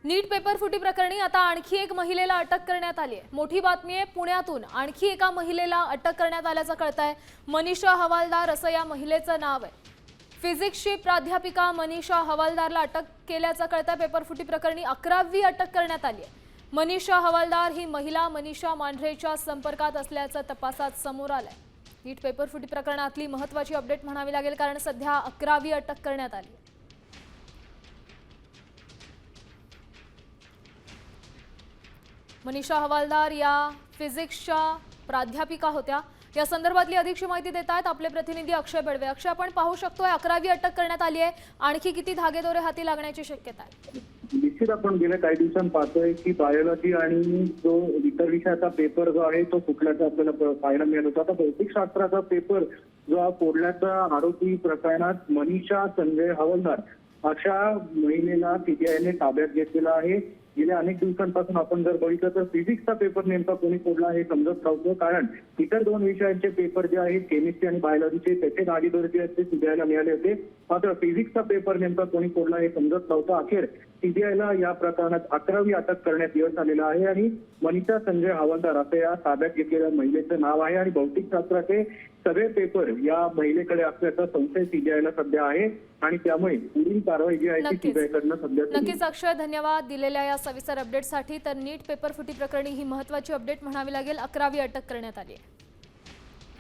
नीट paper फुटी प्रकरणी आता आणखी एक महिलेला अटक करण्यात आली आहे। मोठी बातमी आहे, पुण्यातून आणखी एका महिलेला अटक करण्यात आल्याचं कळतंय। मनीषा हवालदार असं या महिलेचं नाव आहे। फिजिक्सची प्राध्यापिका मनीषा हवालदारला अटक केल्याचं कळतंय। पेपर फुटी प्रकरणी 11वी अटक करण्यात आली आहे। मनीषा हवालदार ही महिला मनीषा मांढरेच्या संपर्कात असल्याचं तपासात समोर आलंय। नीट पेपर फुटी प्रकरणातली महत्त्वाची अपडेट म्हणावी लागेल, कारण सध्या 11वी अटक करण्यात आली आहे। मनीषा हवालदार या फिजिक्सच्या प्राध्यापिका होत्या। या संदर्भातली अधिकची माहिती देत आहेत आपले प्रतिनिधी अक्षय बडवे। अक्षय, आपण पाहू शकतोय 11वी अटक करण्यात आली आहे। आणखी किती धागेदोरे हाती लागण्याची शक्यता आहे? निश्चित आपण गेल्या काही दिवसांत पाहतोय की बायोलॉजी आणि जो इतर विषयाचा पेपर जो आहे तो फुटल्याचा आपल्याला पाहायला मिळत होता। आता भौतिकशास्त्राचा पेपर जो फोडल्याचा आरोपी प्रकरणात मनीषा संजय हवालदार अशा महिलेला सीबीआयने ताब्यात घेतलेला आहे। गेल्या अनेक दिवसांपासून आपण जर बघितलं तर फिजिक्सचा पेपर नेमका कोणी फोडला हे समजत नव्हतं, कारण इतर दोन विषयांचे पेपर जे आहेत केमिस्ट्री आणि बायोलॉजीचे त्याचे धागेदोरे जे आहेत ते सीबीआयला मिळाले होते। मात्र फिजिक्सचा पेपर नेमका कोणी फोडला हे समजत नव्हतं। अखेर सीबीआयला या प्रकरणात 11वी अटक करण्यात यश आलेलं आहे आणि मनीषा संजय हवालदार असं या ताब्यात घेतलेल्या महिलेचं नाव आहे आणि भौतिकशास्त्राचे सगळे पेपर या महिलेकडे असल्याचा संशय सीबीआयला सध्या आहे आणि त्यामुळे पुढील कारवाई जी आहे ती सीबीआयकडनं सध्या नक्कीच अक्षय, धन्यवाद दिलेल्या या सविस्तर अपडेटसाठी। तर नीट पेपर फुटी प्रकरणी ही महत्त्वाची अपडेट म्हणावी लागेल। 11वी अटक करण्यात आली आहे।